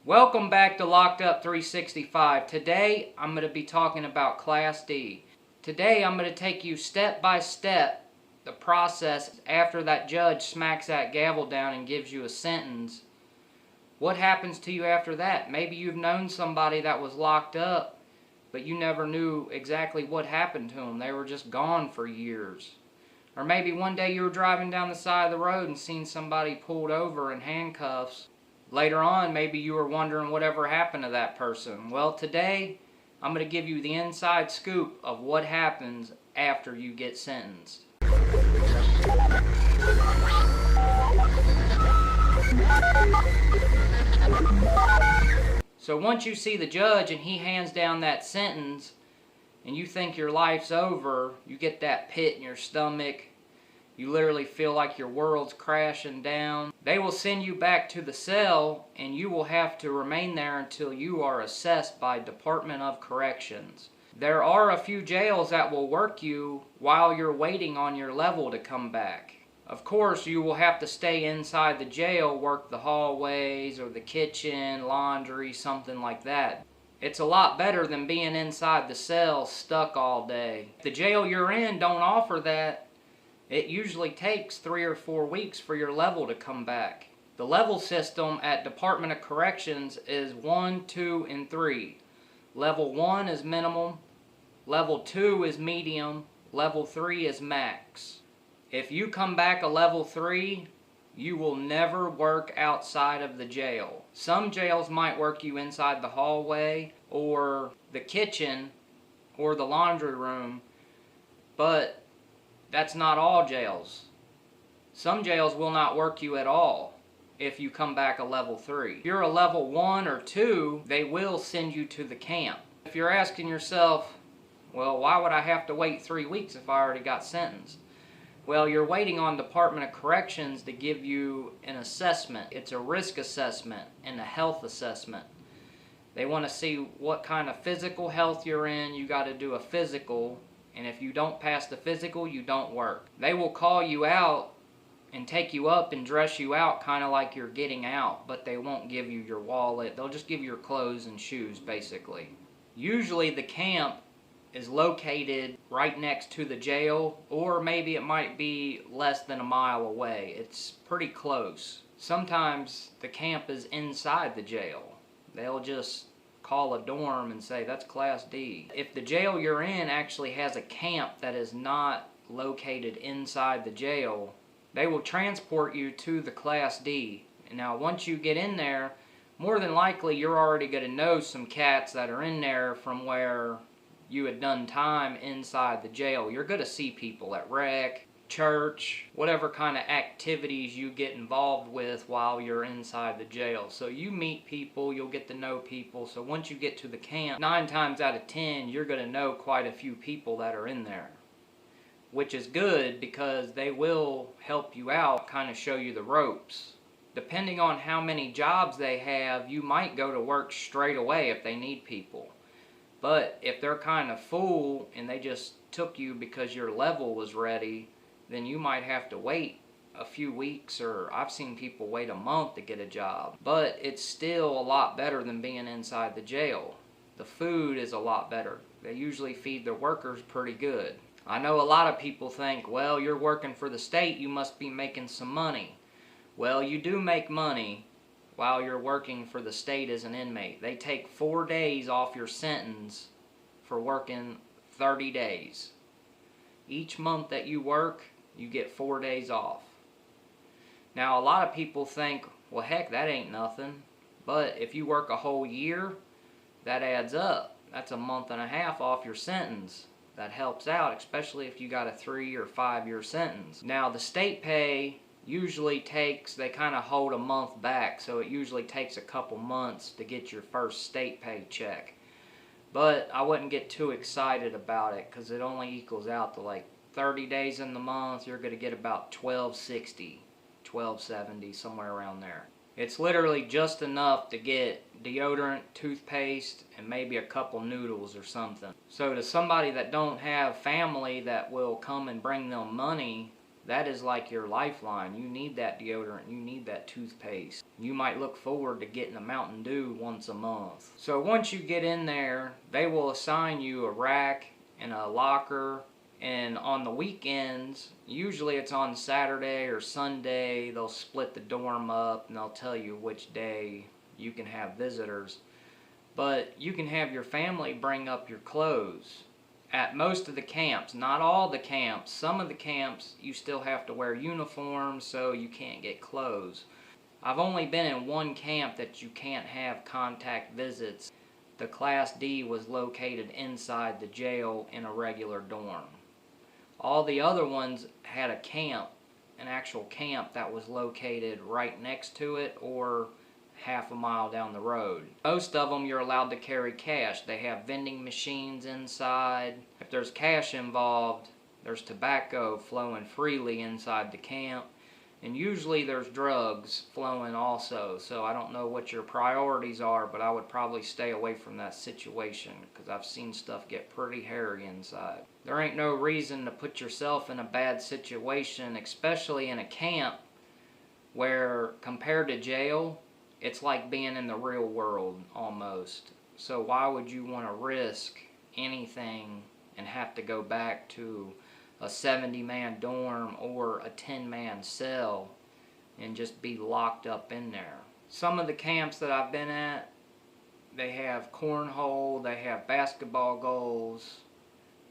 Welcome back to Locked Up 365. Today I'm going to be talking about Class D. Today I'm going to take you step by step the process after that judge smacks that gavel down and gives you a sentence. What happens to you after that? Maybe you've known somebody that was locked up, but you never knew exactly what happened to them. They were just gone for years. Or maybe one day you were driving down the side of the road and seen somebody pulled over in handcuffs. Later on, maybe you were wondering whatever happened to that person. Well, today, I'm going to give you the inside scoop of what happens after you get sentenced. So once you see the judge and he hands down that sentence, and you think your life's over, you get that pit in your stomach. You literally feel like your world's crashing down. They will send you back to the cell, and you will have to remain there until you are assessed by Department of Corrections. There are a few jails that will work you while you're waiting on your level to come back. Of course, you will have to stay inside the jail, work the hallways or the kitchen, laundry, something like that. It's a lot better than being inside the cell stuck all day. If the jail you're in don't offer that, it usually takes 3 or 4 weeks for your level to come back. The level system at Department of Corrections is 1, 2, and 3. Level 1 is minimum, Level 2 is medium, Level 3 is max. If you come back a Level 3, you will never work outside of the jail. Some jails might work you inside the hallway or the kitchen or the laundry room, but that's not all jails. Some jails will not work you at all if you come back a Level 3. If you're a Level 1 or 2, they will send you to the camp. If you're asking yourself, well, why would I have to wait 3 weeks if I already got sentenced? Well, you're waiting on Department of Corrections to give you an assessment. It's a risk assessment and a health assessment. They want to see what kind of physical health you're in. You got to do a physical. And if you don't pass the physical, you don't work. They will call you out and take you up and dress you out kind of like you're getting out, but they won't give you your wallet. They'll just give you your clothes and shoes, basically. Usually the camp is located right next to the jail, or maybe it might be less than a mile away. It's pretty close. Sometimes the camp is inside the jail. They'll just call a dorm and say, that's Class D. If the jail you're in actually has a camp that is not located inside the jail, they will transport you to the Class D. Now, once you get in there, more than likely you're already going to know some cats that are in there from where you had done time inside the jail. You're going to see people at rec, church, whatever kind of activities you get involved with while you're inside the jail. So you meet people, you'll get to know people. So once you get to the camp, 9 times out of 10, you're going to know quite a few people that are in there. Which is good because they will help you out, kind of show you the ropes. Depending on how many jobs they have, you might go to work straight away if they need people. But if they're kind of full and they just took you because your level was ready, then you might have to wait a few weeks, or I've seen people wait a month to get a job. But it's still a lot better than being inside the jail. The food is a lot better. They usually feed their workers pretty good. I know a lot of people think, well, you're working for the state, you must be making some money. Well, you do make money while you're working for the state as an inmate. They take 4 days off your sentence for working 30 days. Each month that you work, you get 4 days off. Now, a lot of people think, well, heck, that ain't nothing. But if you work a whole year, that adds up. That's a month and a half off your sentence. That helps out, especially if you got a 3 or 5 year sentence. Now, the state pay usually takes, they kind of hold a month back, so it usually takes a couple months to get your first state pay check. But I wouldn't get too excited about it because it only equals out to like 30 days in the month. You're going to get about $12.60, $12.70, somewhere around there. It's literally just enough to get deodorant, toothpaste, and maybe a couple noodles or something. So to somebody that don't have family that will come and bring them money, that is like your lifeline. You need that deodorant, you need that toothpaste. You might look forward to getting a Mountain Dew once a month. So once you get in there, they will assign you a rack and a locker. And on the weekends, usually it's on Saturday or Sunday, they'll split the dorm up and they'll tell you which day you can have visitors. But you can have your family bring up your clothes at most of the camps. Not all the camps. Some of the camps you still have to wear uniforms, so you can't get clothes. I've only been in one camp that you can't have contact visits. The Class D was located inside the jail in a regular dorm. All the other ones had a camp, an actual camp that was located right next to it or half a mile down the road. Most of them you're allowed to carry cash. They have vending machines inside. If there's cash involved, there's tobacco flowing freely inside the camp. And usually there's drugs flowing also. So I don't know what your priorities are, but I would probably stay away from that situation because I've seen stuff get pretty hairy inside. There ain't no reason to put yourself in a bad situation, especially in a camp where compared to jail, it's like being in the real world almost. So why would you want to risk anything and have to go back to a 70-man dorm or a 10-man cell and just be locked up in there? Some of the camps that I've been at, they have cornhole, they have basketball goals,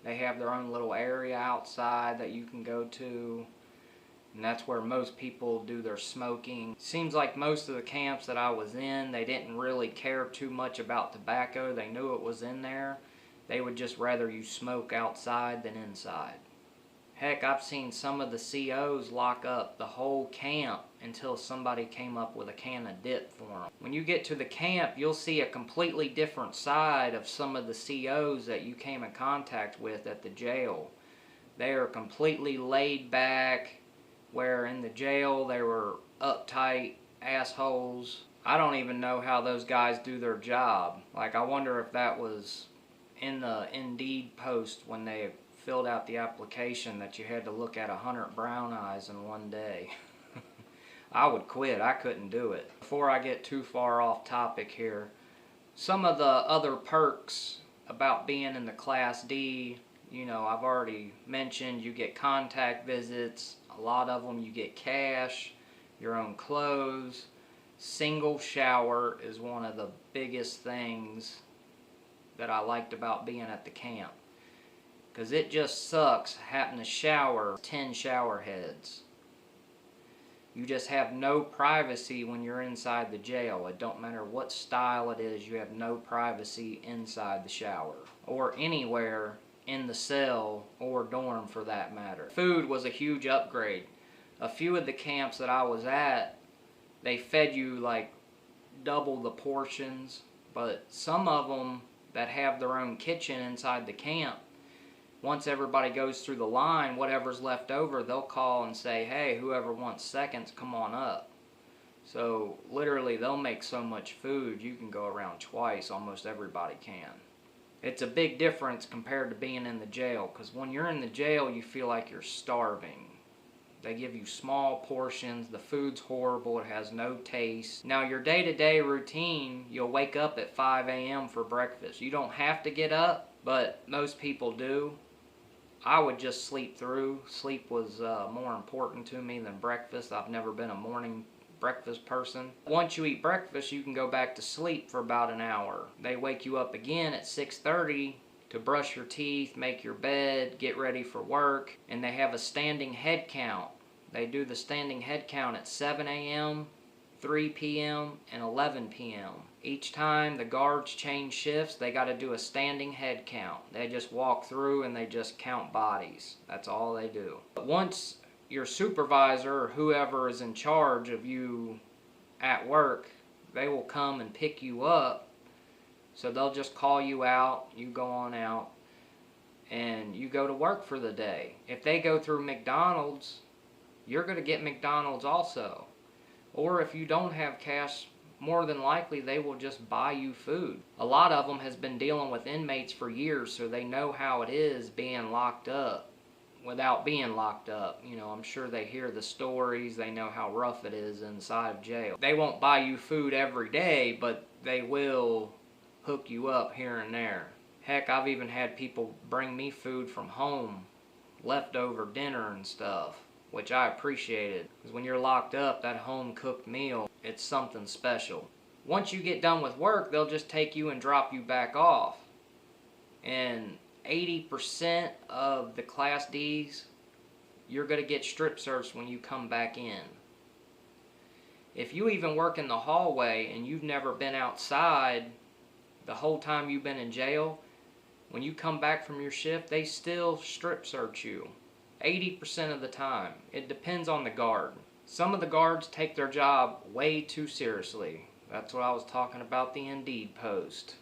they have their own little area outside that you can go to. And that's where most people do their smoking. Seems like most of the camps that I was in, they didn't really care too much about tobacco. They knew it was in there. They would just rather you smoke outside than inside. Heck, I've seen some of the COs lock up the whole camp until somebody came up with a can of dip for them. When you get to the camp, you'll see a completely different side of some of the COs that you came in contact with at the jail. They are completely laid back, where in the jail they were uptight assholes. I don't even know how those guys do their job. Like, I wonder if that was in the Indeed post when they filled out the application that you had to look at 100 brown eyes in one day. I would quit. I couldn't do it. Before I get too far off topic here, some of the other perks about being in the Class D, you know, I've already mentioned you get contact visits. A lot of them you get cash, your own clothes. Single shower is one of the biggest things that I liked about being at the camp. Because it just sucks having to shower 10 shower heads. You just have no privacy when you're inside the jail. It don't matter what style it is, you have no privacy inside the shower. Or anywhere in the cell or dorm for that matter. Food was a huge upgrade. A few of the camps that I was at, they fed you like double the portions, but some of them that have their own kitchen inside the camp, once everybody goes through the line, whatever's left over, they'll call and say, hey, whoever wants seconds, come on up. So literally they'll make so much food you can go around twice. Almost everybody can. It's a big difference compared to being in the jail, because when you're in the jail you feel like you're starving. They give you small portions, the food's horrible, it has no taste. Now your day-to-day routine, you'll wake up at 5 a.m. for breakfast. You don't have to get up, but most people do. I would just sleep through. Sleep was more important to me than breakfast. I've never been a morning breakfast person. Once you eat breakfast, you can go back to sleep for about an hour. They wake you up again at 6:30 to brush your teeth, make your bed, get ready for work, and they have a standing head count. They do the standing head count at 7 a.m., 3 p.m., and 11 p.m. Each time the guards change shifts, they got to do a standing head count. They just walk through and they just count bodies. That's all they do. But once your supervisor or whoever is in charge of you at work, they will come and pick you up. So they'll just call you out, you go on out, and you go to work for the day. If they go through McDonald's, you're going to get McDonald's also. Or if you don't have cash, more than likely they will just buy you food. A lot of them has been dealing with inmates for years, so they know how it is being locked up without being locked up. You know, I'm sure they hear the stories, they know how rough it is inside of jail. They won't buy you food every day, but they will hook you up here and there. Heck, I've even had people bring me food from home, leftover dinner and stuff, which I appreciated. Because when you're locked up, that home cooked meal, it's something special. Once you get done with work, they'll just take you and drop you back off. And 80% of the Class Ds, you're going to get strip searched when you come back in. If you even work in the hallway and you've never been outside the whole time you've been in jail, when you come back from your shift, they still strip search you. 80% of the time. It depends on the guard. Some of the guards take their job way too seriously. That's what I was talking about the Indeed post.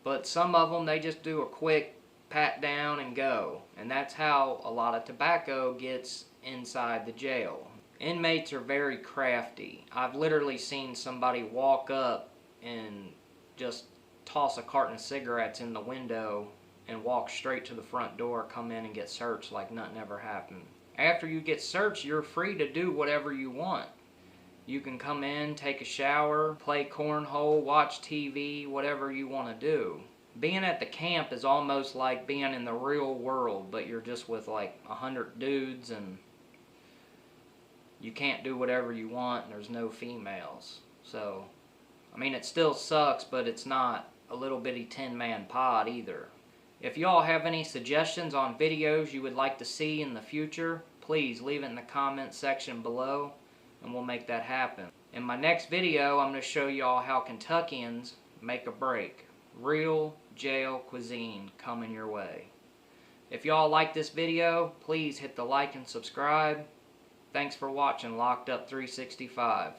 But some of them, they just do a quick pat down and go. And that's how a lot of tobacco gets inside the jail. Inmates are very crafty. I've literally seen somebody walk up and just toss a carton of cigarettes in the window and walk straight to the front door, come in and get searched like nothing ever happened. After you get searched, you're free to do whatever you want. You can come in, take a shower, play cornhole, watch TV, whatever you want to do. Being at the camp is almost like being in the real world, but you're just with like 100 dudes and you can't do whatever you want and there's no females. So, I mean, it still sucks, but it's not a little bitty 10-man pod either. If y'all have any suggestions on videos you would like to see in the future, please leave it in the comment section below and we'll make that happen. In my next video, I'm going to show y'all how Kentuckians make a break. Real jail cuisine coming your way. If y'all like this video, please hit the like and subscribe. Thanks for watching Locked Up 365.